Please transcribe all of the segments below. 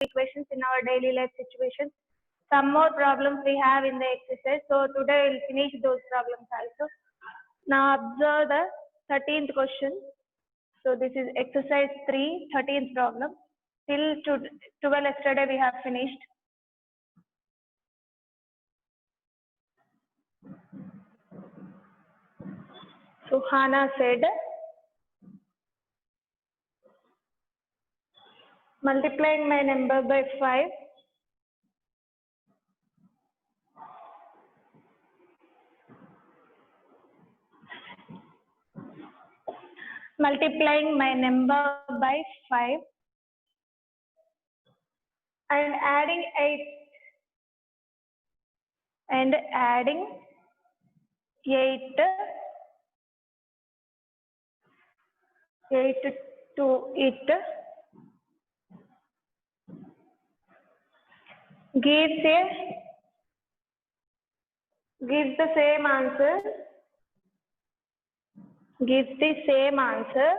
equations in our daily life situations. Some more problems we have in the exercise. So today we'll finish those problems also. Now observe the 13th question. So this is exercise 3, 13th problem. Till 12 yesterday we have finished. So Hannah said, multiplying my number by 5. Multiplying my number by 5 and adding 8 to it gives the same answer.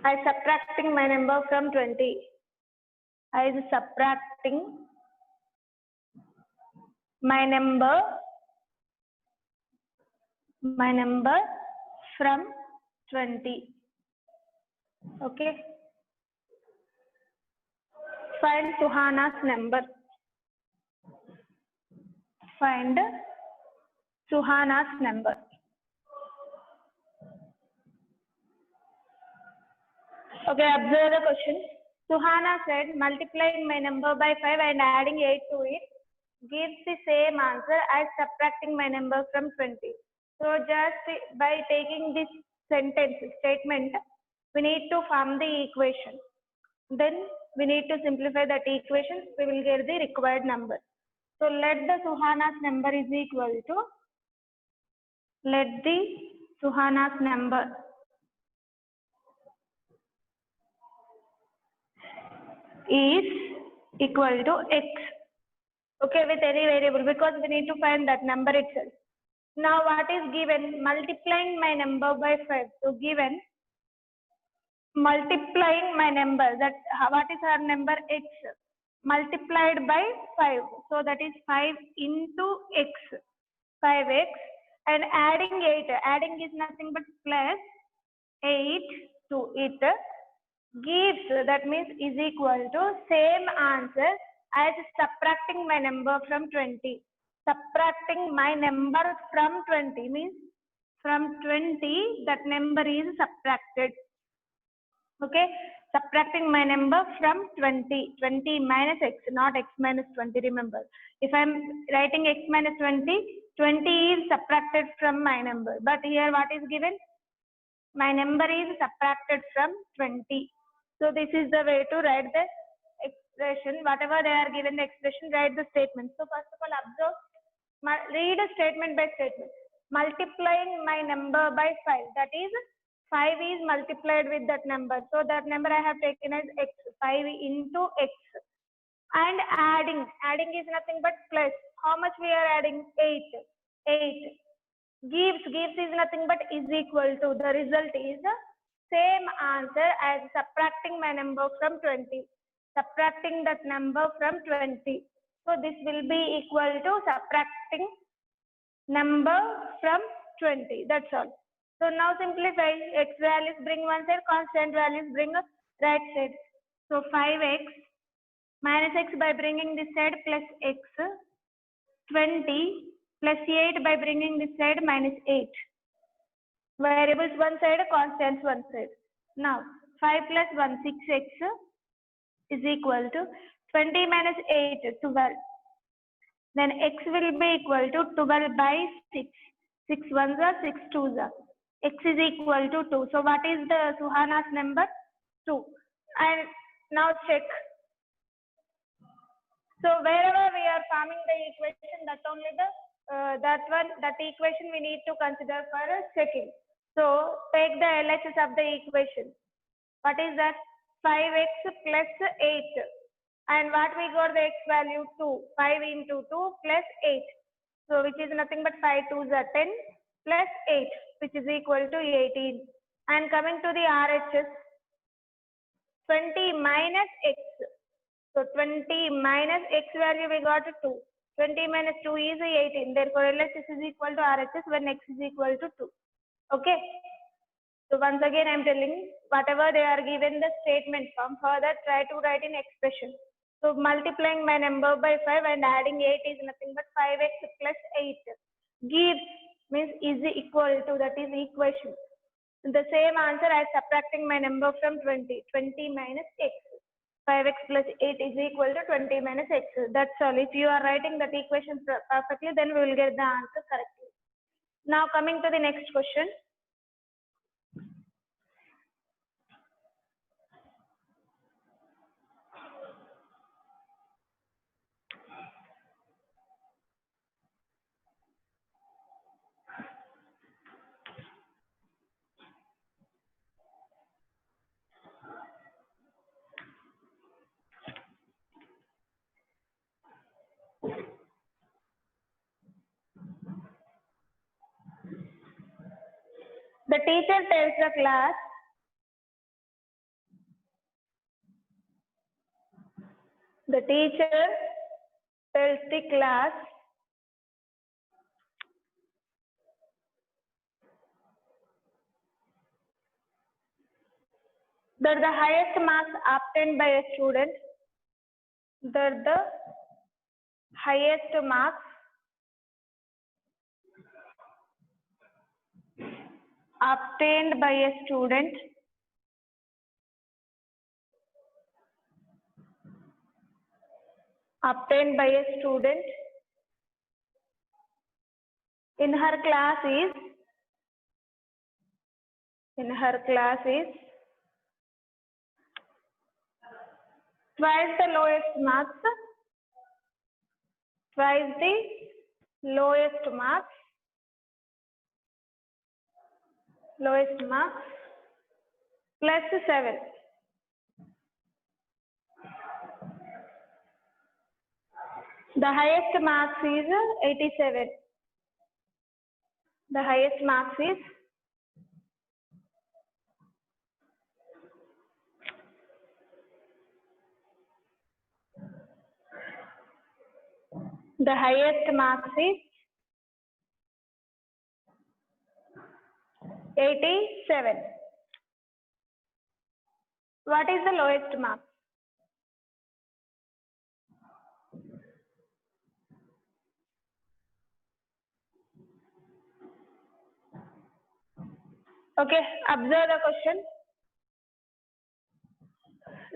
I subtracting my number from 20. I is subtracting my number from 20. Okay. Find Suhana's number. Find Suhana's number. Okay, observe the question. Suhana said, multiplying my number by 5 and adding 8 to it gives the same answer as subtracting my number from 20. So just by taking this statement, we need to form the equation. Then we need to simplify that equation. We will get the required number. So let the Suhana's number is equal to, Suhana's number is equal to x. Okay, with any variable, because we need to find that number itself. Now what is given? Multiplying my number by 5. So given multiplying my number, that what is our number? X multiplied by 5. So that is 5 into x, 5x, and adding 8. Adding is nothing but plus 8 to it gives, that means is equal to same answer as subtracting my number from 20. Subtracting my number from 20 means from 20 that number is subtracted. Okay, subtracting my number from 20. 20 minus x, not x minus 20, remember. If I am writing x minus 20, 20 is subtracted from my number. But here what is given? My number is subtracted from 20. So this is the way to write the expression. Whatever they are given the expression, write the statement. So first of all, observe, read a statement by statement. Multiplying my number by 5. That is, 5 is multiplied with that number. So that number I have taken as x. 5 into x. And adding. Adding is nothing but plus. How much we are adding? 8. 8. Gives is nothing but is equal to. The result is the same answer as subtracting my number from 20. Subtracting that number from 20. So this will be equal to subtracting number from 20. That's all. So now simplify. X values bring one side, constant values bring a right side. So 5x minus x by bringing this side plus x, 20 plus 8 by bringing this side minus 8. Variables one side, constants one side. Now 5 plus 1, 6x is equal to 20 minus 8, 12. Then x will be equal to 12 by 6. 6 ones are 6 twos are. X is equal to 2. So what is the Suhana's number? 2. And now check. So wherever we are forming the equation, that only the that equation we need to consider for checking. So take the LHS of the equation. What is that? 5x plus 8. And what we got the x value? 2. 5 into 2 plus 8. So which is nothing but 5 2s are 10 plus 8, which is equal to 18. And coming to the RHS, 20 minus x. So 20 minus x value we got 2. 20 minus 2 is 18. Therefore, LHS is equal to RHS when x is equal to 2. Okay. So once again, I am telling whatever they are given the statement form, further try to write in expression. So multiplying my number by 5 and adding 8 is nothing but 5x plus 8. Gives means is equal to, that is equation. The same answer as subtracting my number from 20. 20 minus x. 5x plus 8 is equal to 20 minus x. That's all. If you are writing that equation perfectly, then we will get the answer correctly. Now coming to the next question. The teacher tells the class that the highest marks obtained by a student, obtained by a student in her class is twice the lowest marks plus 7. The highest marks is 87. The highest marks is 87. What is the lowest mark? Okay, observe the question.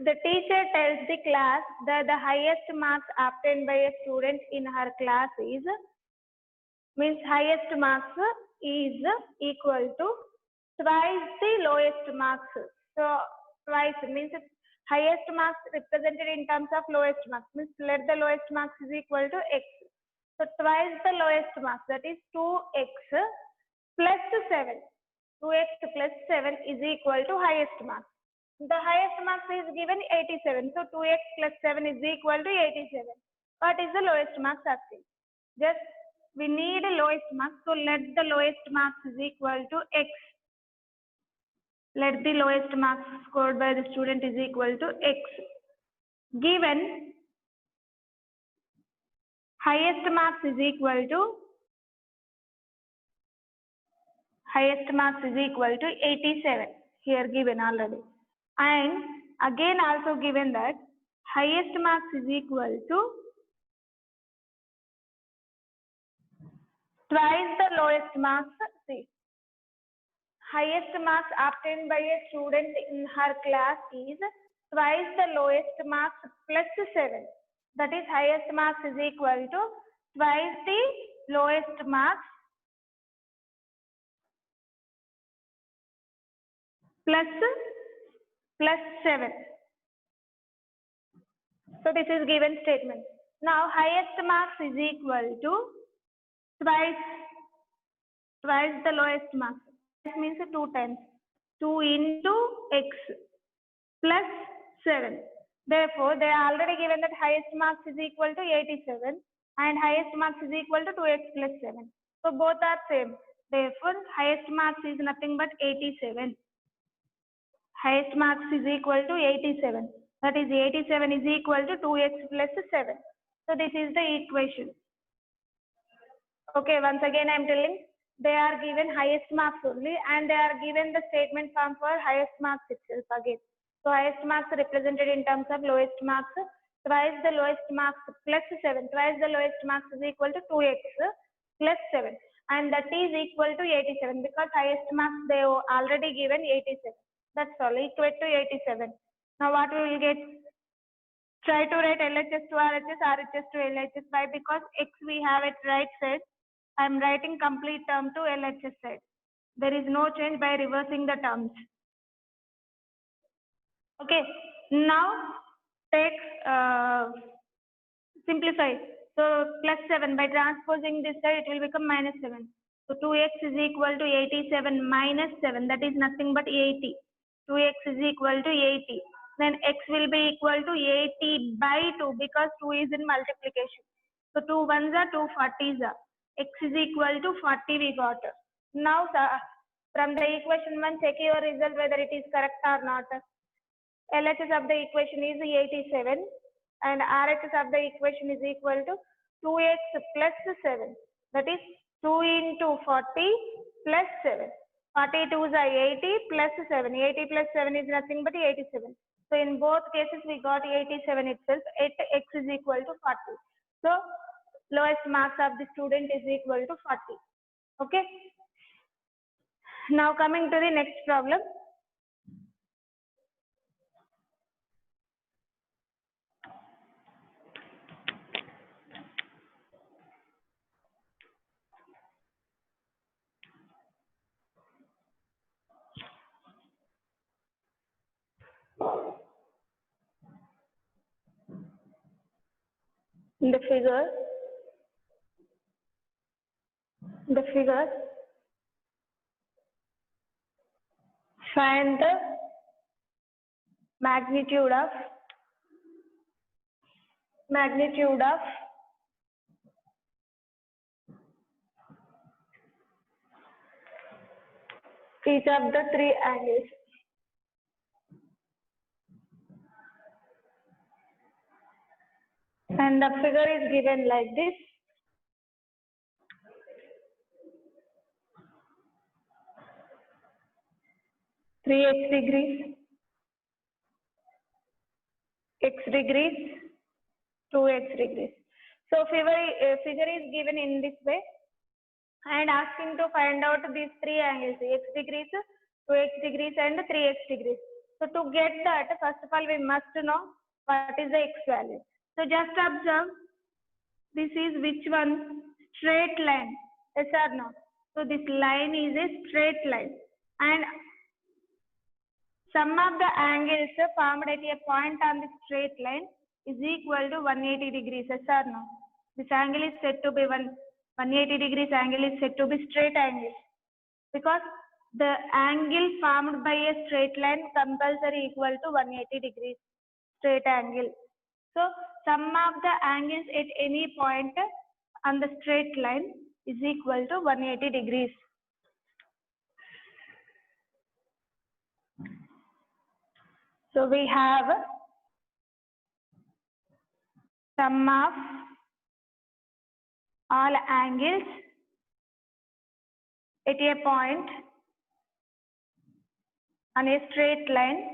The teacher tells the class that the highest marks obtained by a student in her class is, means highest marks is equal to twice the lowest marks. So twice means highest marks represented in terms of lowest marks, means let the lowest marks is equal to x. So twice the lowest marks, that is 2x plus 7. 2x plus 7 is equal to highest marks. The highest marks is given 87. So 2x plus 7 is equal to 87. What is the lowest marks asking? Just we need a lowest marks. So let the lowest marks is equal to x. Let the lowest marks scored by the student is equal to x. Given highest marks is equal to 87. Here given already. And again also given that highest marks is equal to twice the lowest marks. See, highest marks obtained by a student in her class is twice the lowest marks plus 7. That is highest marks is equal to twice the lowest marks plus 7. So this is given statement. Now highest marks is equal to twice the lowest marks. That means 2 times. 2 into x plus 7. Therefore, they are already given that highest marks is equal to 87 and highest marks is equal to 2x plus 7. So both are same. Therefore, highest marks is nothing but 87. highest marks is equal to 87. That is 87 is equal to 2x plus 7. So this is the equation. Okay, once again I am telling, they are given highest marks only and they are given the statement form for highest marks itself again. So highest marks represented in terms of lowest marks, twice the lowest marks plus 7, twice the lowest marks is equal to 2x plus 7, and that is equal to 87 because highest marks they already given 87. That's all, equal to 87. Now what we will get? Try to write LHS to RHS, RHS to LHS. Why? Because x we have at right side. I am writing complete term to LHS side. There is no change by reversing the terms. Okay. Now take simplify. So plus 7 by transposing this side it will become minus 7. So 2x is equal to 87 minus 7. That is nothing but 80. 2x is equal to 80. Then x will be equal to 80 by 2 because 2 is in multiplication. So 2 ones are 2 40s are. X is equal to 40 we got. Now from the equation 1 check your result whether it is correct or not. LHS of the equation is 87 and RHS of the equation is equal to 2x plus 7. That is 2 into 40 plus 7. 42s are 80 plus 7. 80 plus 7 is nothing but 87. So in both cases we got 87 itself. X is equal to 40. So lowest marks of the student is equal to 40. Okay. Now coming to the next problem. In the figure, find the magnitude of each of the three angles. And the figure is given like this. Three x degrees, 2x degrees. So figure is given in this way and asking to find out these three angles, x degrees, 2x degrees and 3x degrees. So to get that, first of all we must know what is the x value. So just observe, this is which one? Straight line, yes or no? So this line is a straight line and sum of the angles formed at a point on the straight line is equal to 180 degrees, yes or no? This angle is said to be 180 degrees angle is said to be straight angle because the angle formed by a straight line compulsory equal to 180 degrees straight angle. So sum of the angles at any point on the straight line is equal to 180 degrees. So we have sum of all angles at a point on a straight line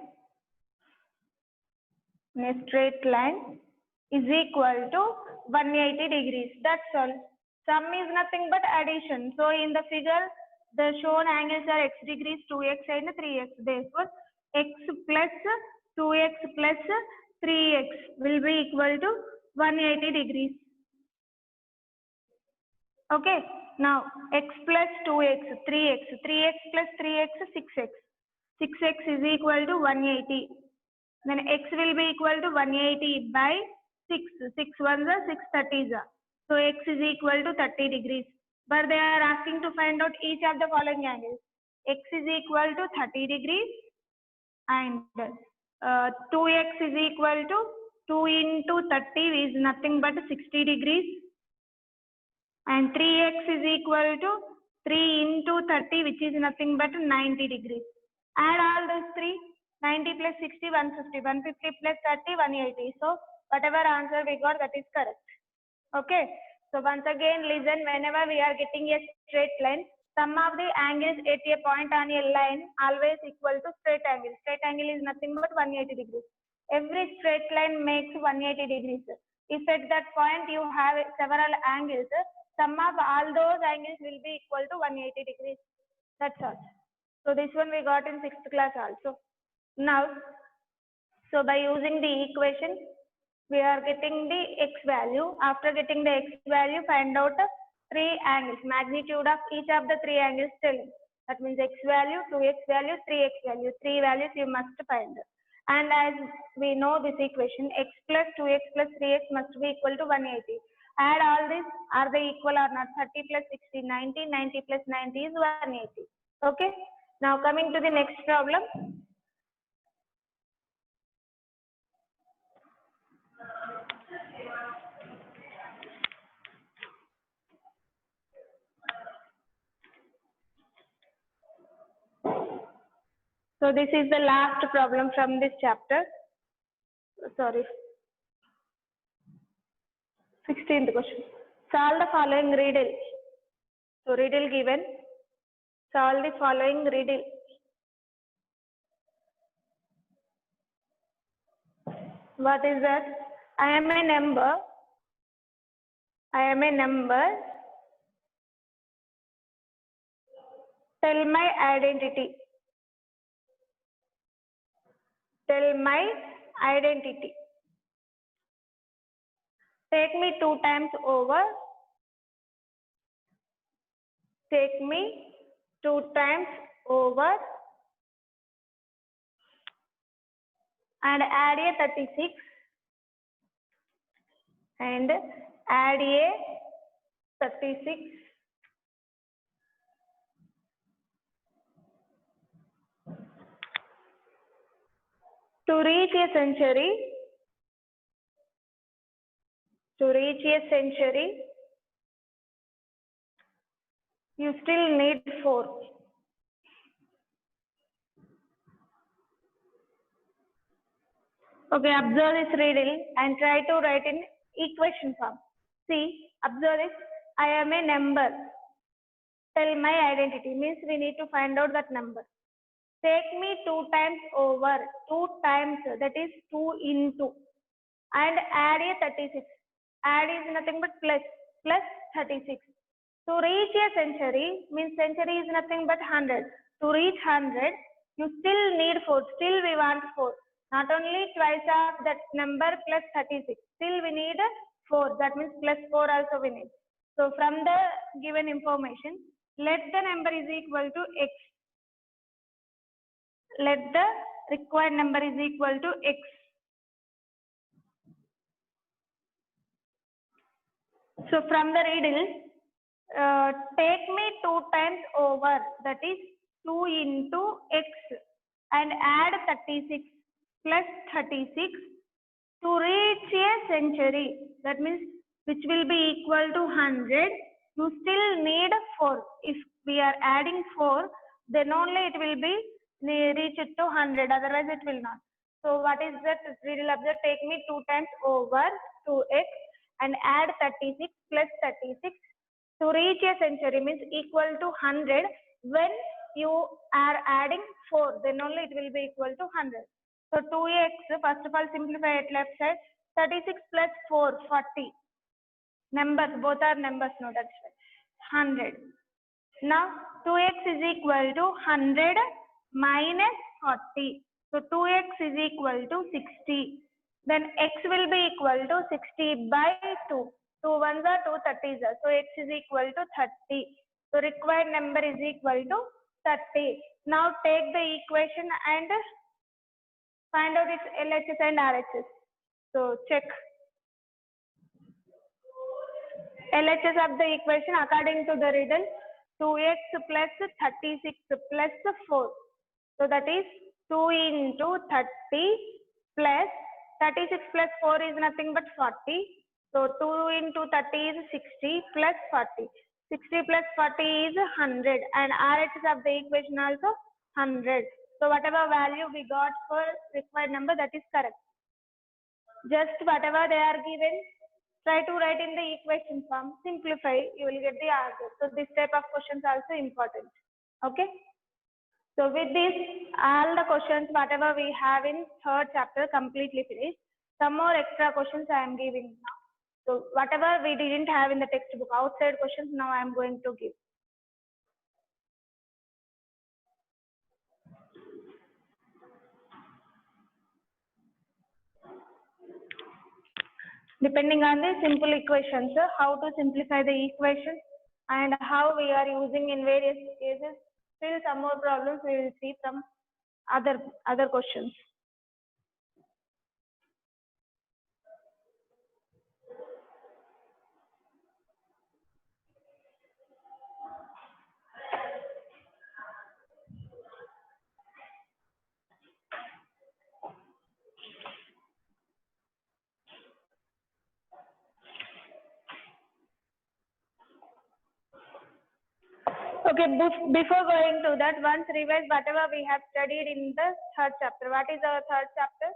is equal to 180 degrees. That's all. Sum is nothing but addition. So in the figure, the shown angles are x degrees, 2x and 3x. Therefore, x plus 2x plus 3x will be equal to 180 degrees. Okay. Now, x plus 2x, 3x, 3x plus 3x, 6x. 6x is equal to 180. Then x will be equal to 180 by 6. 6 ones are 6 30s are. So x is equal to 30 degrees. But they are asking to find out each of the following angles. X is equal to 30 degrees and 2x is equal to 2 into 30 is nothing but 60 degrees. And 3x is equal to 3 into 30 which is nothing but 90 degrees. Add all those three. 90 plus 60, 150. 150 plus 30, 180. So whatever answer we got, that is correct. Okay. So once again, listen, whenever we are getting a straight line, sum of the angles at a point on a line always equal to straight angle. Straight angle is nothing but 180 degrees. Every straight line makes 180 degrees. If at that point you have several angles, sum of all those angles will be equal to 180 degrees. That's all. So this one we got in 6th class also. Now, so by using the equation, we are getting the x value. After getting the x value, find out three angles, magnitude of each of the three angles telling. That means x value, 2x value, 3x value. Three values you must find. And as we know this equation, x plus 2x plus 3x must be equal to 180. Add all this, are they equal or not? 30 plus 60, 90, 90 plus 90 is 180. Okay. Now coming to the next problem. So this is the last problem from this chapter. Sorry. 16th question. Solve the following riddle. So riddle given. Solve the following riddle. What is that? I am a number. I am a number. Tell my identity. Tell my identity. Take me 2 times over. Take me 2 times over. And add a 36. And add a 36. To reach a century, you still need 4. Okay, observe this riddle and try to write in equation form. See, observe this. I am a number. Tell my identity means we need to find out that number. Take me 2 times over. 2 times, that is 2 into. And add a 36. Add is nothing but plus 36. To reach a century means century is nothing but 100. To reach 100, you still need 4. Still we want 4. Not only twice of that number plus 36. Still we need 4. That means plus 4 also we need. So from the given information, let the number is equal to x. Let the required number is equal to x. So from the riddle, take me 2 times over, that is 2 into x, and add 36 plus 36 to reach a century. That means which will be equal to 100. You still need 4. If we are adding 4, then only it will be reach it to 100. Otherwise, it will not. So what is that riddle? Observe. Take me 2 times over 2x and add 36 plus 36 to reach a century means equal to 100. When you are adding 4, then only it will be equal to 100. So 2x, first of all simplify at left side. 36 plus 4, 40. Numbers, both are numbers, no, that's right. 100. Now 2x is equal to 100 minus 40. So 2x is equal to 60. Then x will be equal to 60 by 2. 2 ones are 2 30s are. So x is equal to 30. So required number is equal to 30. Now take the equation and find out its LHS and RHS. So check. LHS of the equation according to the riddle, 2x plus 36 plus 4. So that is 2 into 30 plus 36 plus 4 is nothing but 40. So 2 into 30 is 60 plus 40. 60 plus 40 is 100 and RHS of the equation also 100. So whatever value we got for required number, that is correct. Just whatever they are given, try to write in the equation form, simplify, you will get the answer. So this type of questions also important. Okay. So with this, all the questions whatever we have in third chapter completely finished. Some more extra questions I am giving now. So whatever we didn't have in the textbook, outside questions now I am going to give. Depending on the simple equations, how to simplify the equation and how we are using in various cases. Still some more problems we will see from other questions. Okay, before going to that, once revise whatever we have studied in the third chapter. What is our third chapter?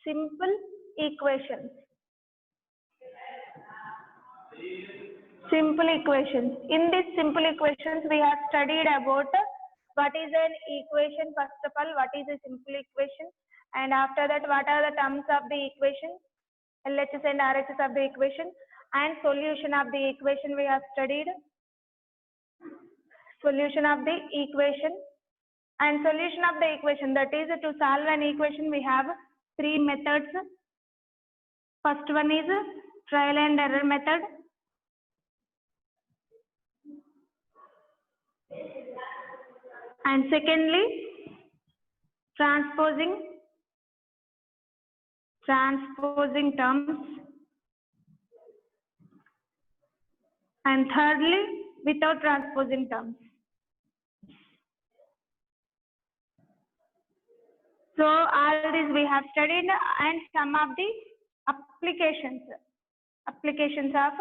Simple equations. Simple equations. In these simple equations, we have studied about what is an equation. First of all, what is a simple equation? And after that, what are the terms of the equation? LHS and RHS of the equation. And solution of the equation we have studied. Solution of the equation. And solution of the equation, that is to solve an equation, we have three methods. First one is trial and error method. And secondly, transposing terms. And thirdly, without transposing terms. So all these we have studied, and some of the applications of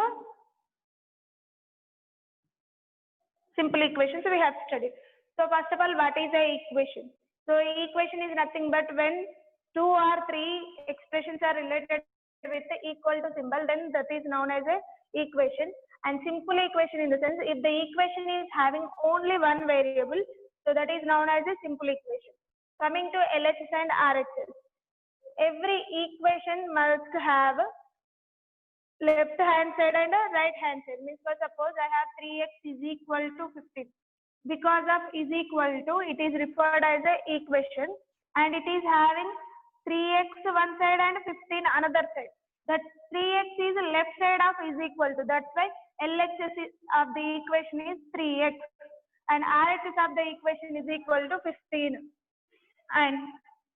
simple equations we have studied. So first of all, what is a equation? So equation is nothing but when two or three expressions are related with the equal to symbol, then that is known as a equation. And simple equation in the sense, if the equation is having only one variable, so that is known as a simple equation. Coming to LHS and RHS, every equation must have left hand side and a right hand side. Means, for suppose I have 3x is equal to 15. Because of is equal to, it is referred as a equation, and it is having 3x one side and 15 another side. That 3x is left side of is equal to. That's why LHS of the equation is 3x, and RHS of the equation is equal to 15. And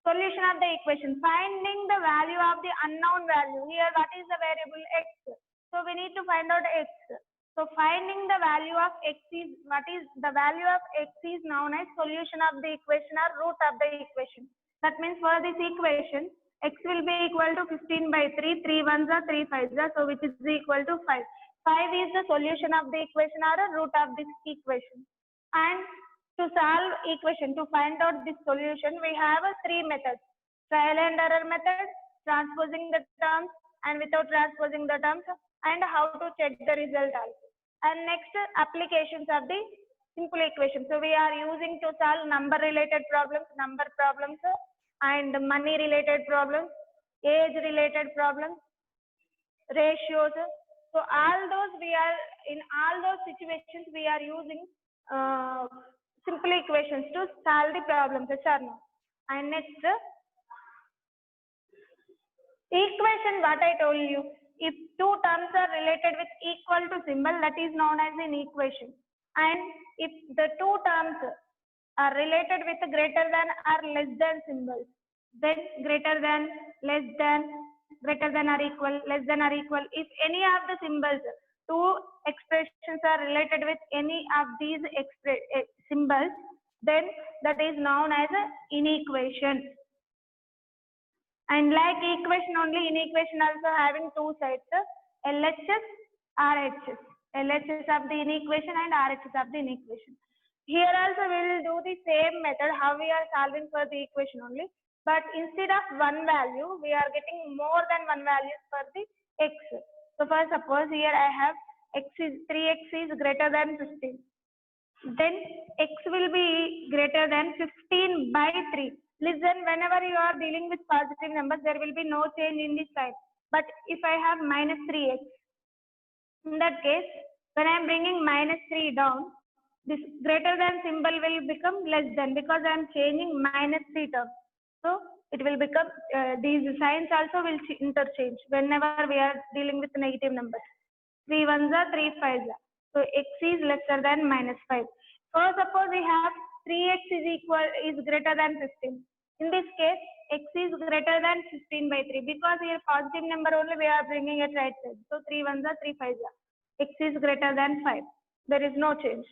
solution of the equation, finding the value of the unknown value. Here, what is the variable x? So we need to find out x. So finding the value of x is, what is the value of x is known as solution of the equation or root of the equation. That means for this equation, x will be equal to 15 by 3, 3 ones are 3 5s are, so which is equal to 5. 5 is the solution of the equation or a root of this equation. And to solve equation, to find out this solution, we have three methods: trial and error method, transposing the terms, and without transposing the terms, and how to check the result also. And next, applications of the simple equation. So we are using to solve number related problems, and money related problems, age related problems, ratios. So all those we are, in all those situations we are using simple equations to solve the problems, yes or no? And next, equation, what I told you, if two terms are related with equal to symbol, that is known as an equation. And if the two terms are related with greater than or less than symbols, then greater than, less than, greater than or equal, less than or equal. If any of the symbols, two expressions are related with any of these symbols, then that is known as an inequation. And like equation only, inequation also having two sides, LHS, RHS. LHS of the inequation and RHS of the inequation. Here also we will do the same method how we are solving for the equation only, but instead of one value we are getting more than one value for the x. So for suppose here I have 3x is greater than 15, then x will be greater than 15 by 3. Listen, whenever you are dealing with positive numbers there will be no change in the sign, but if I have minus 3x, in that case when I am bringing minus 3 down, this greater than symbol will become less than because I am changing minus 3 term. So it will become, these signs also will interchange whenever we are dealing with negative numbers. 3 ones are 3 5s are. So x is lesser than minus 5. So suppose we have 3x is greater than 15. In this case, x is greater than 15 by 3 because here positive number only we are bringing at right side. So 3 ones are 3 5s are. X is greater than 5. There is no change.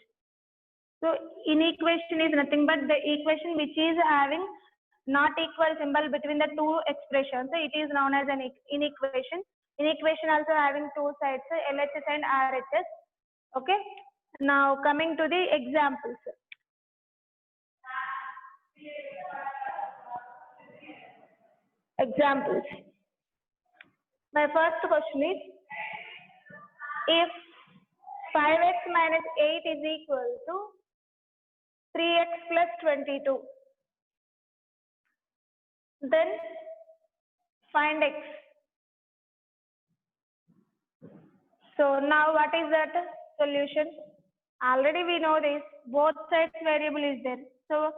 So inequation is nothing but the equation which is having not equal symbol between the two expressions. So it is known as an inequation. Inequation also having two sides, LHS and RHS. Okay. Now coming to the examples. Examples. My first question is, if 5x minus 8 is equal to 3x plus 22, then find x. So now what is that solution? Already we know this, both sides variable is there. So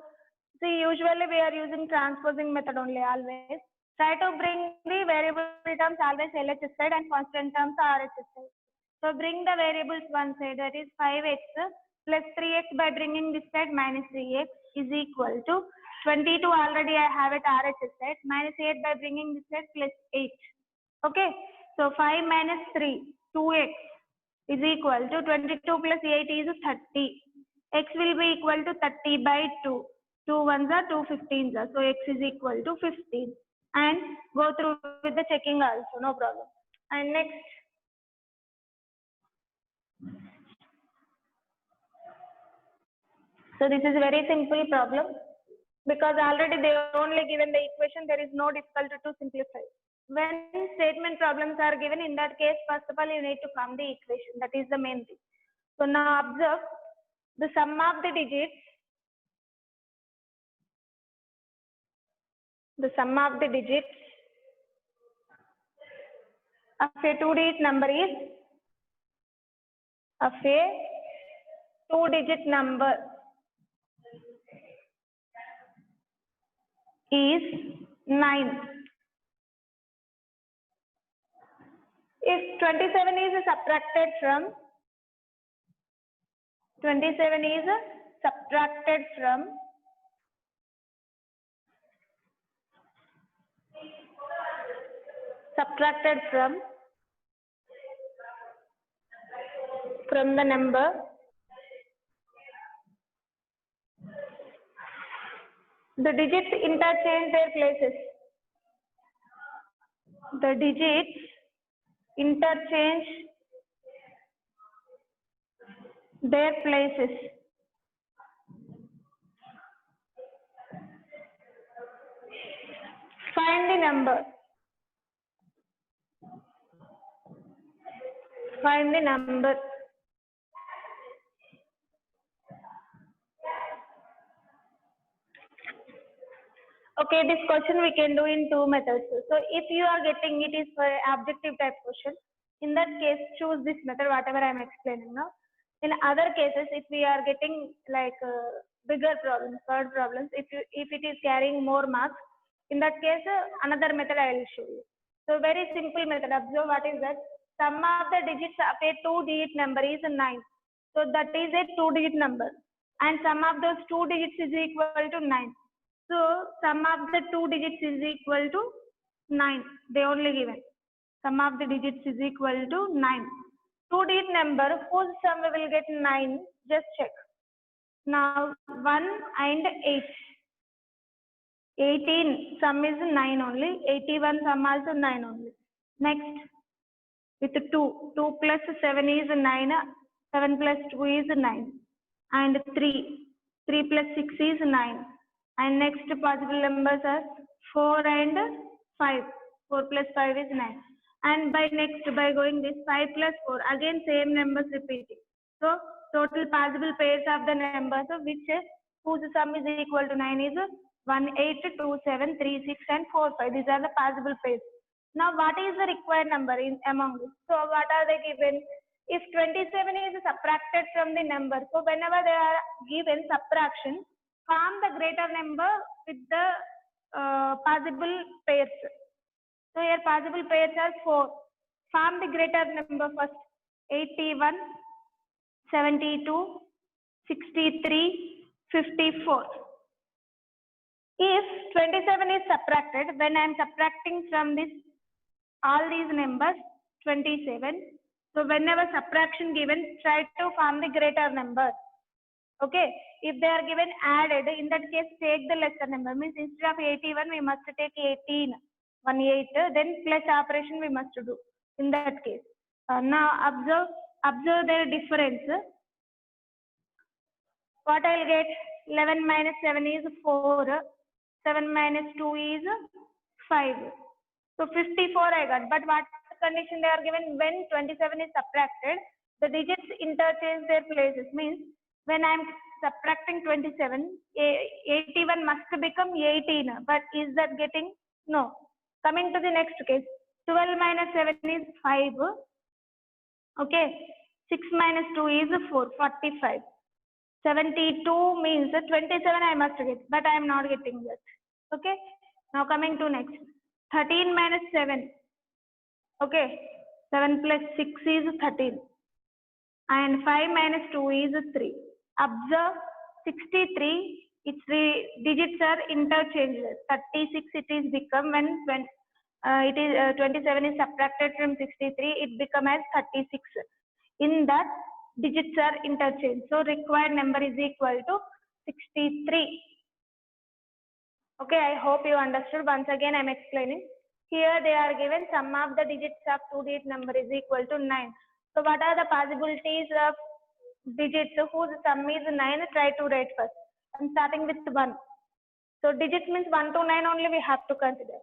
see, usually we are using transposing method only always. Try to bring the variable terms always LHS side and constant terms RHS side. So bring the variables one side, that is 5x plus 3x by bringing this side minus 3x is equal to 22 already I have it RHS side, minus 8 by bringing this side plus 8. Okay, so 5 minus 3, 2x is equal to 22 plus 8 is 30. X will be equal to 30 by 2. 2 ones are 2 15s are. So x is equal to 15. And go through with the checking also, no problem. And next. So this is a very simple problem because already they only given the equation, there is no difficulty to simplify. When statement problems are given, in that case, first of all, you need to form the equation. That is the main thing. So now observe the sum of the digits. The sum of the digits of a two-digit number is is 9. If 27 is subtracted from from the number the digits interchange their places. The digits interchange their places. Find the number. Find the number. Okay, this question we can do in two methods. So if you are getting it is for objective type question, in that case choose this method whatever I am explaining now. In other cases, if we are getting like bigger problems, third problems, if it is carrying more marks, in that case another method I will show you. So very simple method. Observe what is that. Sum of the digits of a two-digit number is 9. So that is a two-digit number, and sum of those two digits is equal to 9. So sum of the two digits is equal to 9. They only given. Sum of the digits is equal to 9. Two-digit number whose sum we will get 9. Just check. Now 1 and 8. 18 sum is 9 only. 81 sum also 9 only. Next with 2. 2 plus 7 is 9. 7 plus 2 is 9. And 3. 3 plus 6 is 9. And next possible numbers are 4 and 5. 4 plus 5 is 9. And by going this 5 plus 4, again same numbers repeating. So total possible pairs of the numbers of which whose sum is equal to 9 is 1, 8, 2, 7, 3, 6 and 4, 5. These are the possible pairs. Now what is the required number in among this? So what are they given? If 27 is subtracted from the number, so whenever they are given subtraction, form the greater number with the possible pairs. So here possible pairs are 4. Form the greater number first. 81, 72, 63, 54. If 27 is subtracted, when I am subtracting from this all these numbers 27. So whenever subtraction given, try to form the greater number. Okay. If they are given added, in that case take the lesser number. Means instead of 81, we must take 18. 1 8. Then plus operation we must do. In that case. Now observe their difference. What I'll get? 11 minus 7 is 4. 7 minus 2 is 5. So 54 I got. But what condition they are given? When 27 is subtracted, the digits interchange their places. Means when I am subtracting 27, 81 must become 18. But is that getting? No. Coming to the next case. 12 minus 7 is 5. Okay. 6 minus 2 is 4. 45. 72 means 27 I must get, but I am not getting that. Okay. Now coming to next. 13 minus 7. Okay. 7 plus 6 is 13. And 5 minus 2 is 3. Observe 63. Its digits are interchanged. 36 it is become when it is 27 is subtracted from 63. It become as 36. In that digits are interchanged. So required number is equal to 63. Okay, I hope you understood. Once again, I am explaining. Here they are given sum of the digits of 2-digit number is equal to 9. So what are the possibilities of digits whose sum is 9? Try to write first. I am starting with 1. So digits means 1 to 9 only we have to consider.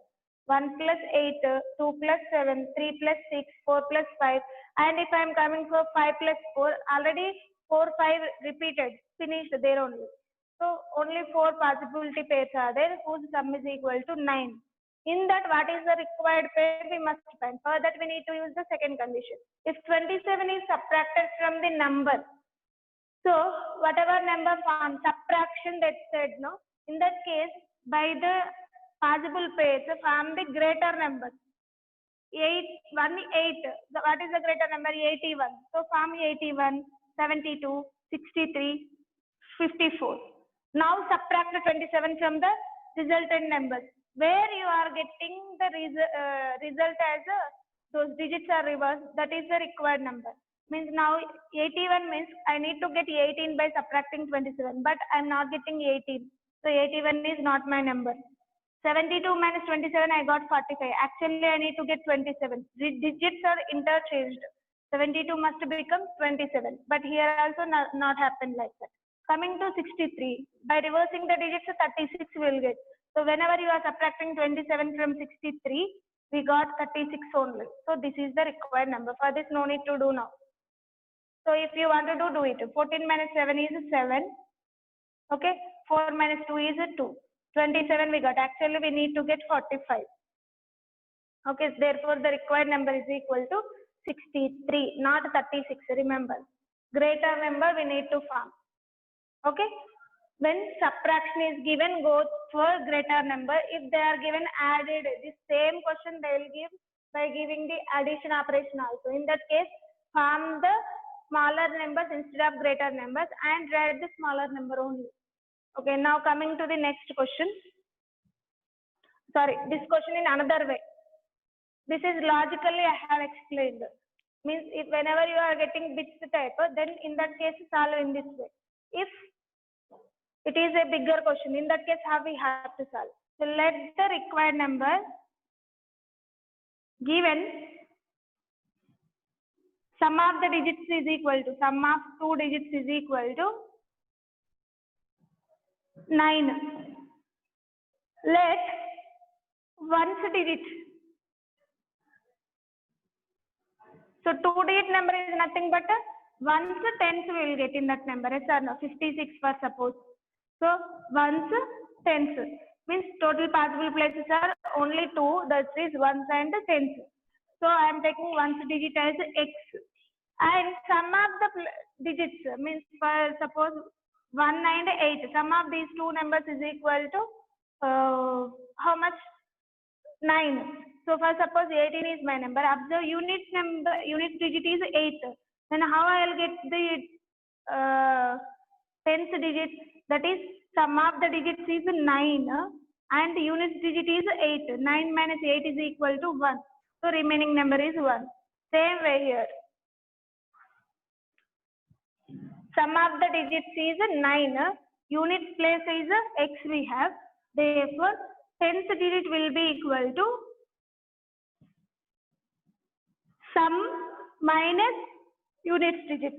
1 plus 8, 2 plus 7, 3 plus 6, 4 plus 5. And if I am coming for 5 plus 4, already 4, 5 repeated, finished there only. So only 4 possibility pairs are there whose sum is equal to 9. In that, what is the required pair we must find. For that, we need to use the second condition. If 27 is subtracted from the number, so whatever number form subtraction that said, no, in that case, by the possible pairs, form the greater number. 8. What is the greater number? 81. So form 81, 72, 63, 54. Now subtract the 27 from the resultant numbers. Where you are getting the result as those digits are reversed, that is the required number. Means now 81 means I need to get 18 by subtracting 27, but I am not getting 18. So 81 is not my number. 72 minus 27, I got 45. Actually, I need to get 27. The digits are interchanged. 72 must become 27. But here also not happen like that. Coming to 63, by reversing the digits, 36 will get. So whenever you are subtracting 27 from 63, we got 36 only. So this is the required number. For this, no need to do now. So if you want to do it. 14 minus 7 is 7. Okay. 4 minus 2 is 2. 27 we got. Actually, we need to get 45. Okay. Therefore, the required number is equal to 63, not 36. Remember, greater number we need to form. Okay. When subtraction is given, go for greater number. If they are given added, the same question they will give by giving the addition operation also. In that case, form the smaller numbers instead of greater numbers and write the smaller number only. Okay, now coming to the next question. Sorry, this question in another way. This is logically I have explained. Means if whenever you are getting bits type, then in that case solve in this way. If it is a bigger question, in that case how we have to solve. So let the required number given sum of the digits is equal to, sum of 2 digits is equal to 9. Let ones digit. So 2-digit number is nothing but ones tens we will get in that number. Yes or no? 56 for suppose. So ones tens means total possible places are only 2. That is ones and tens. So I am taking ones digit as x. And sum of the digits means for suppose 1 and 8. Sum of these two numbers is equal to how much? 9. So for suppose 18 is my number. Observe unit digit is 8. Then how I will get the tenth digit? That is sum of the digits is 9 and unit digit is 8. 9 minus 8 is equal to 1. So remaining number is 1. Same way here. Sum of the digits is 9. Unit place is x we have. Therefore, tenth digit will be equal to sum minus unit digit.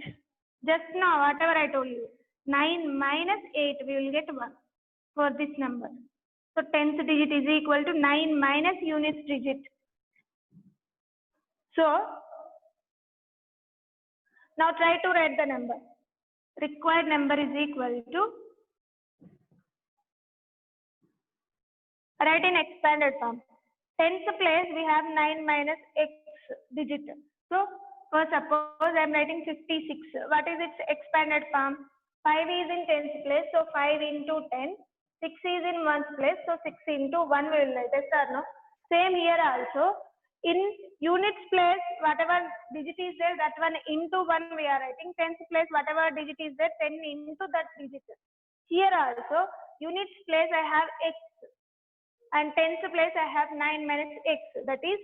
Just now, whatever I told you. 9 minus 8, we will get 1 for this number. So, tenth digit is equal to 9 minus unit digit. So, now try to write the number. Required number is equal to, write in expanded form. Tenth place we have 9 minus x digit. So, for suppose I am writing 56. What is its expanded form? 5 is in tenth place, so 5 into 10. 6 is in ones place, so 6 into 1 we will write. Yes or no? Same here also. In units place, whatever digit is there, that one into 1 we are writing. Tenth place, whatever digit is there, 10 into that digit. Here also, units place I have x. And tenth place I have 9 minus x. That is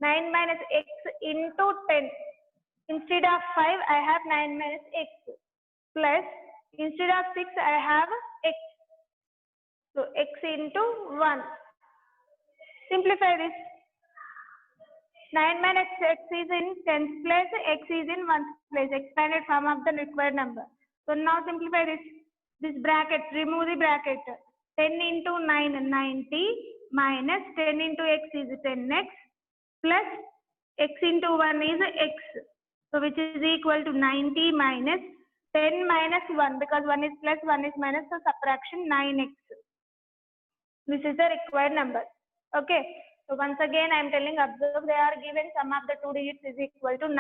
9 minus x into 10. Instead of 5, I have 9 minus x. Plus, instead of 6, I have x. So, x into 1. Simplify this. 9 minus x is in 10th place, x is in 1st place. Expanded form of the required number. So, now simplify this. This bracket, remove the bracket. 10 into 9, 90, minus 10 into x is 10x, plus x into 1 is x. So, which is equal to 90 minus 10 minus 1, because 1 is plus, 1 is minus, so subtraction 9x. This is the required number. Okay. So, once again, I am telling, observe, they are given sum of the two digits is equal to 9.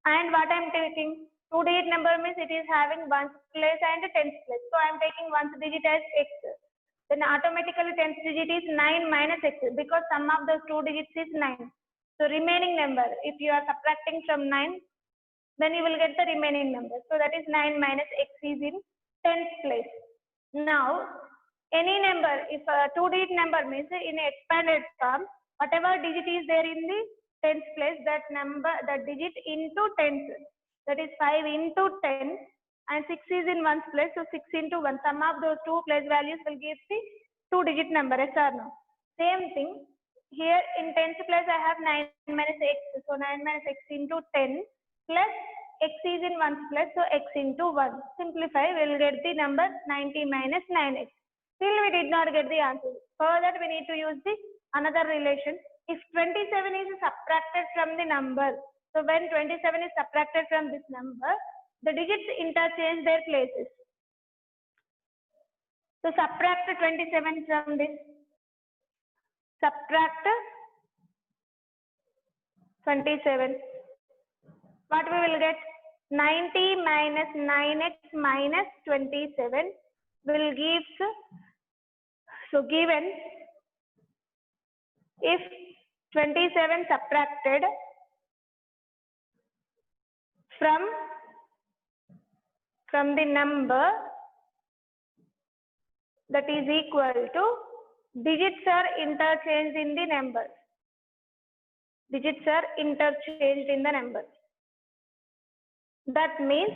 And what I am taking? 2-digit number means it is having ones place and tenth place. So, I am taking ones digit as x. Then automatically tenth digit is 9 minus x, because sum of those two digits is 9. So, remaining number, if you are subtracting from 9, then you will get the remaining number. So, that is 9 minus x is in 10th place. Now, any number, if a 2-digit number means in expanded form, whatever digit is there in the 10th place, that number, that digit into 10th. That is 5 into 10, and 6 is in ones place, so 6 into 1. Sum of those two place values will give the 2-digit number, yes or no? Same thing. Here in 10th place, I have 9 minus x. So 9 minus x into 10 plus x is in ones place, so x into 1. Simplify, we will get the number 90 minus 9x. Still we did not get the answer. For that we need to use the another relation. If 27 is subtracted from the number, so when 27 is subtracted from this number, the digits interchange their places. So subtract 27 from this. Subtract 27. What we will get? 90 minus 9x minus 27 will give, so given, if 27 subtracted from the number, that is equal to, digits are interchanged in the numbers. Digits are interchanged in the numbers. That means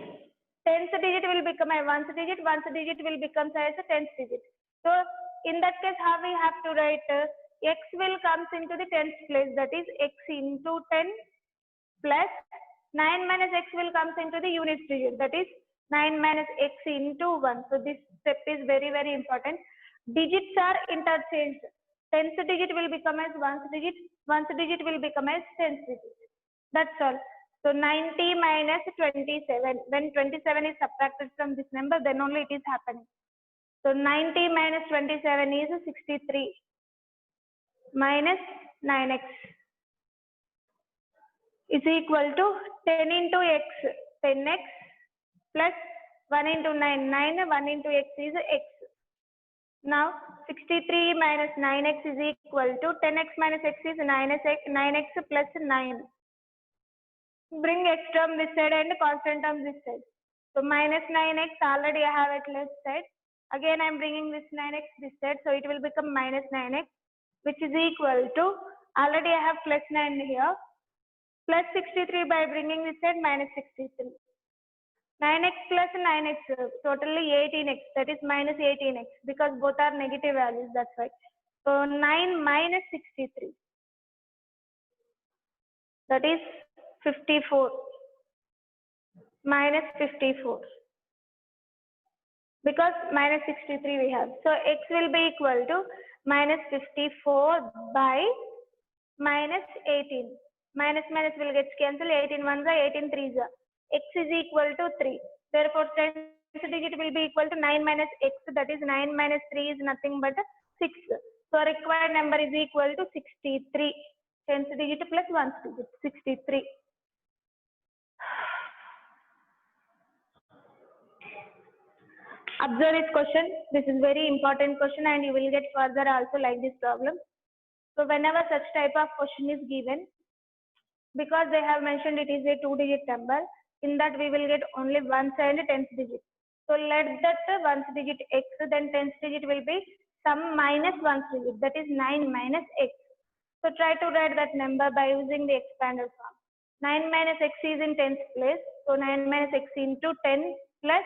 10th digit will become a ones digit will become as a 10th digit. So in that case, how we have to write? X will comes into the 10th place, that is x into 10 plus 9 minus x will comes into the unit digit, that is 9 minus x into 1. So this step is very, very important. Digits are interchanged. Tens digit will become as ones digit will become as tens digit. That's all. So 90 minus 27. When 27 is subtracted from this number, then only it is happening. So 90 minus 27 is 63 minus 9x is equal to 10 into x, 10x plus 1 into 9, 9, 1 into x is x. Now 63 minus 9x is equal to 10x minus x is 9x plus 9. Bring x term this side and constant term this side. So minus 9x already I have at left side. Again I am bringing this 9x this side. So it will become minus 9x, which is equal to, already I have plus 9 here, plus 63 by bringing this side minus 63. 9x plus 9x, totally 18x, that is minus 18x, because both are negative values, that's why. So 9 minus 63, that is 54, minus 54, because minus 63 we have. So x will be equal to minus 54 by minus 18. Minus minus will get cancelled, 18 ones are 18 threes are. X is equal to 3. Therefore, tens digit will be equal to 9 minus x, that is 9 minus 3 is nothing but 6. So required number is equal to 63. Tens digit plus ones digit, 63. Observe this question. This is very important question and you will get further also like this problem. So whenever such type of question is given, because they have mentioned it is a 2-digit number, in that we will get only ones and tens digit. So let that ones digit x, then tens digit will be some minus ones digit, that is 9 minus x. So try to write that number by using the expanded form. 9 minus x is in tens place, so 9 minus x into 10 plus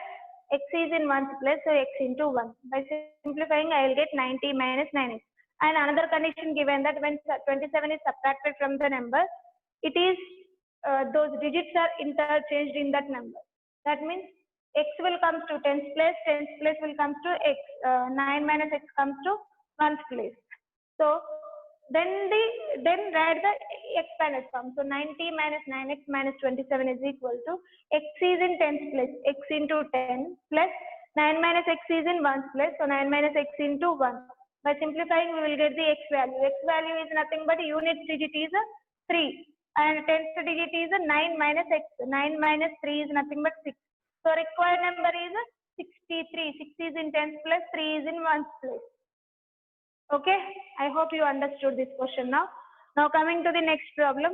x is in ones place, so x into 1. By simplifying, I will get 90 minus 9x. And another condition given that when 27 is subtracted from the number, it is those digits are interchanged in that number. That means x will come to tens place will come to x, 9 minus x comes to ones place. So then write the expanded form. So 90 minus 9x minus 27 is equal to x is in tens place, x into 10 plus 9 minus x is in ones place, so 9 minus x into 1. By simplifying, we will get the x value. X value is nothing but unit digit is 3 and tens digit is 9 minus x. 9 minus 3 is nothing but 6. So required number is 63. 6 is in tens place, 3 is in ones place. Okay, I hope you understood this question now. Now coming to the next problem.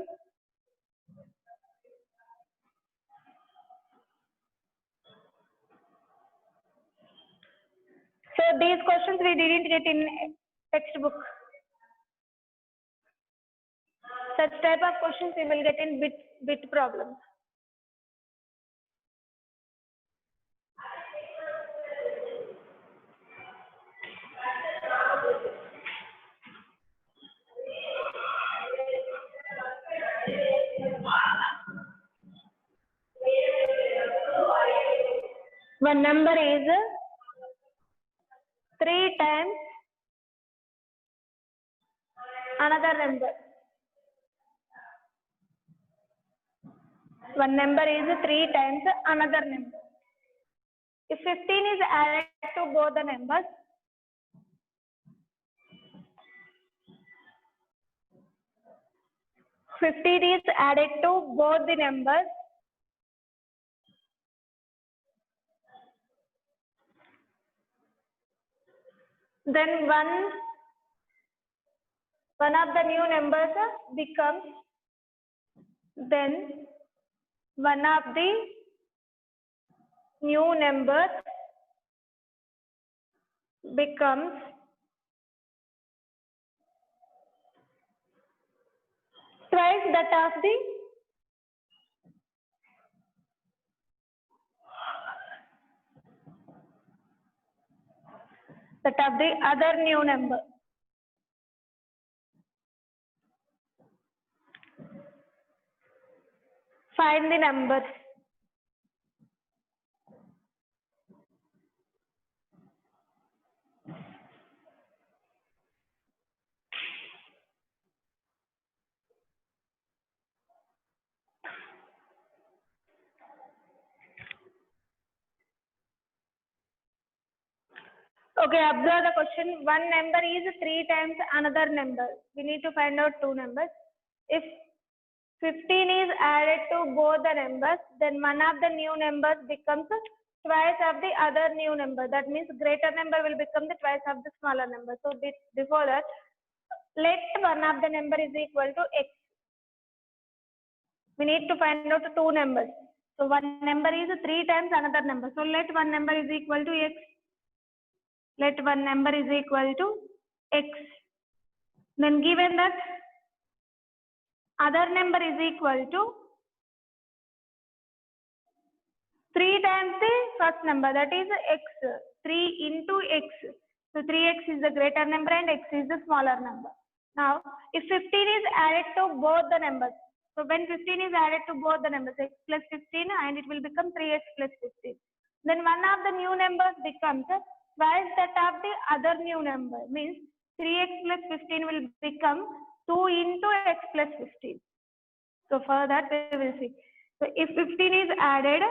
So these questions we didn't get in textbook. Such type of questions we will get in bit problems. One number is 3 times another number. One number is 3 times another number. If 15 is added to both the numbers, then one of the new numbers becomes, then one of the new numbers becomes twice that of the other new number. Find the numbers. Okay, observe the question. One number is 3 times another number. We need to find out two numbers. If 15 is added to both the numbers, then one of the new numbers becomes twice of the other new number. That means greater number will become the twice of the smaller number. So before that, let one of the number is equal to x. We need to find out two numbers. So one number is 3 times another number. So let one number is equal to x. Let one number is equal to x. Then given that other number is equal to 3 times the first number, that is x. 3 into x. So 3x is the greater number and x is the smaller number. Now, if 15 is added to both the numbers, so when 15 is added to both the numbers, x plus 15, and it will become 3x plus 15. Then one of the new numbers becomes twice that of the other new number. Means 3x plus 15 will become 2 into x plus 15. So for that we will see. So if 15 is added,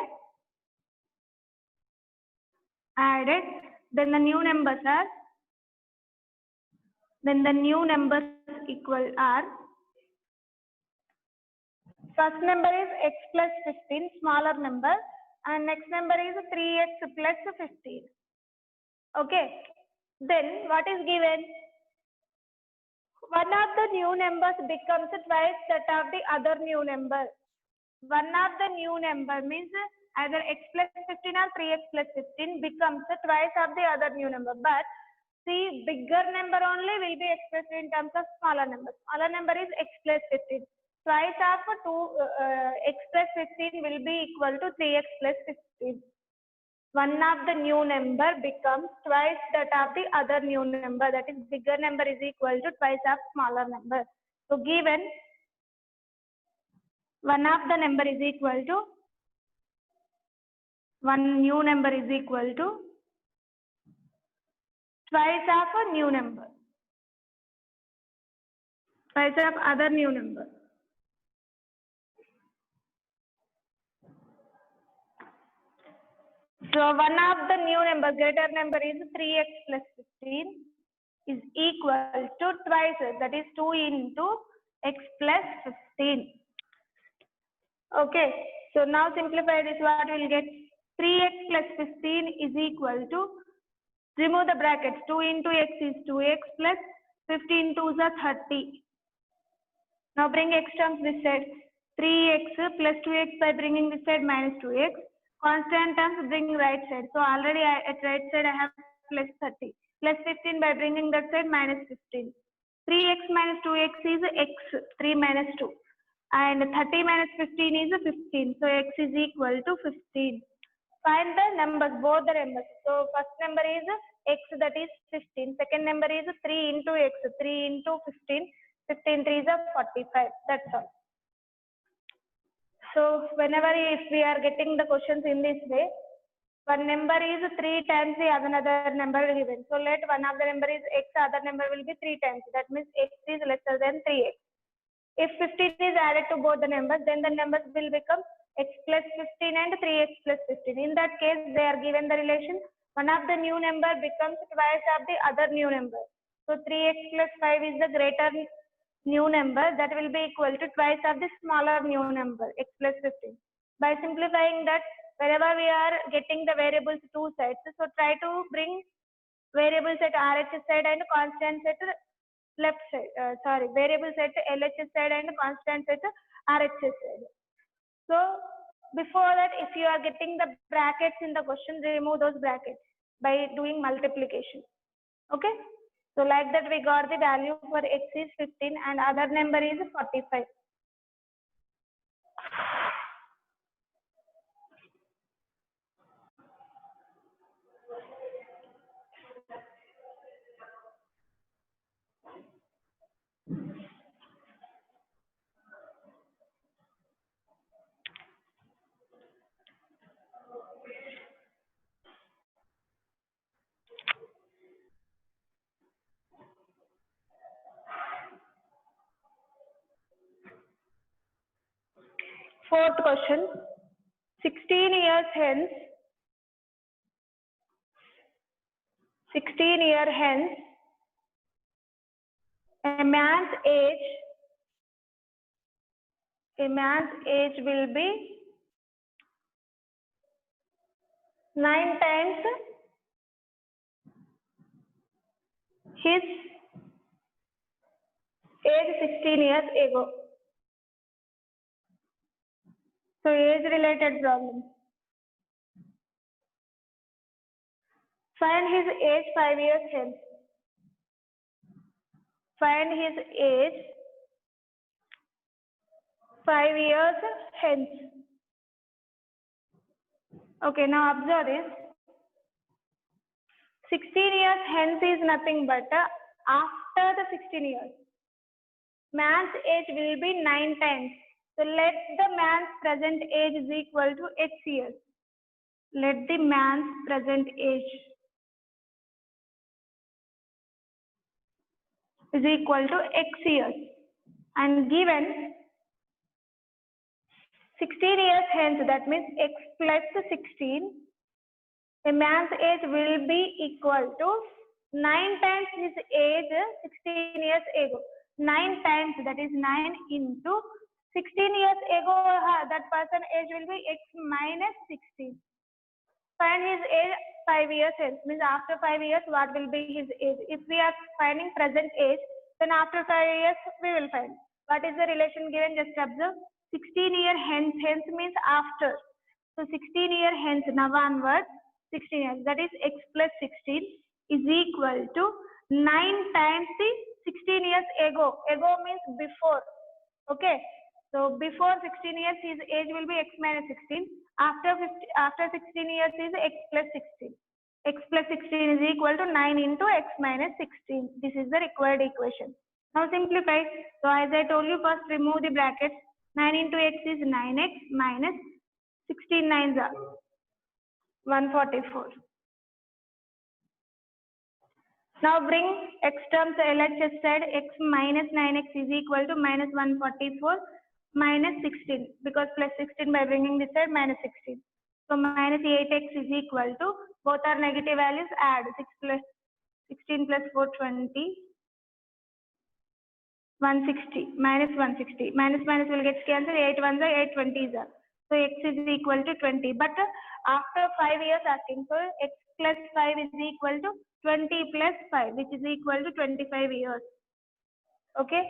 then the new numbers equal are, first number is x plus 15, smaller number, and next number is 3x plus 15. Okay. Then what is given? One of the new numbers becomes twice that of the other new number. One of the new number means either x plus 15 or 3x plus 15 becomes twice of the other new number. But see, bigger number only will be expressed in terms of smaller number. Smaller number is x plus 15. Twice of x plus 15 will be equal to 3x plus 15. One of the new number becomes twice that of the other new number. That is, bigger number is equal to twice of smaller number. So given one of the number is equal to, one new number is equal to twice of a new number, twice of other new number. So one of the new number, greater number is 3x plus 15 is equal to twice, that is 2 into x plus 15. Okay, so now simplify this, what we will get? 3x plus 15 is equal to, remove the brackets, 2 into x is 2x plus 15 2s are 30. Now bring x terms this side, 3x plus 2x by bringing this side minus 2x. Constant terms bring right side. So already at right side I have plus 30. Plus 15 by bringing that side minus 15. 3x minus 2x is x, 3 minus 2. And 30 minus 15 is 15. So x is equal to 15. Find the numbers, both the numbers. So first number is x, that is 15. Second number is 3 into x, 3 into 15. 15 3s are 45. That's all. So whenever if we are getting the questions in this way, one number is 3 times the another number given. So let one of the number is x, other number will be 3 times. That means x is lesser than 3x. If 15 is added to both the numbers, then the numbers will become x plus 15 and 3x plus 15. In that case, they are given the relation. One of the new number becomes twice of the other new number. So 3x plus 5 is the greater new number, that will be equal to twice of the smaller new number, x plus 15. By simplifying that, wherever we are getting the variables two sides, so try to bring variables at RHS side and constants at left side, variables at LHS side and constants at RHS side. So before that, if you are getting the brackets in the question, remove those brackets by doing multiplication. Okay. So like that we got the value for x is 15 and other number is 45. Fourth question, 16 years hence, 16 years hence, a man's age will be 9 times his age 16 years ago. So age related problem. Find his age 5 years hence. Find his age 5 years hence. Okay, now observe this. 16 years hence is nothing but after the 16 years. Man's age will be 9 times. So let the man's present age is equal to x years. Let the man's present age is equal to x years. And given 16 years hence, that means x plus 16, a man's age will be equal to 9 times his age 16 years ago. 9 times, that is 9 into 16 years ago, that person age will be x minus 16. Find his age 5 years hence, means after 5 years what will be his age. If we are finding present age, then after 5 years we will find. What is the relation given? Just observe. 16 year hence, hence means after. So 16 year hence, now onwards 16 years, that is x plus 16 is equal to 9 times the 16 years ago. Ago means before. Okay. So before 16 years his age will be x minus 16. After 16 years is x plus 16. X plus 16 is equal to 9 into x minus 16. This is the required equation. Now simplify. So as I told you, first remove the brackets. 9 into x is 9x minus 16 nines are 144. Now bring x terms LHS side. X minus 9x is equal to minus 144 minus 16, because plus 16 by bringing this side minus 16. So minus 8x is equal to, both are negative values, add 6 plus 16 plus 420, 160 minus 160. Minus minus will get cancelled. 8 ones are 8 20s are. So x is equal to 20. But after 5 years asking, so x plus 5 is equal to 20 plus 5, which is equal to 25 years. Okay.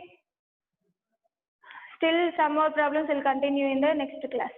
Still some more problems will continue in the next class.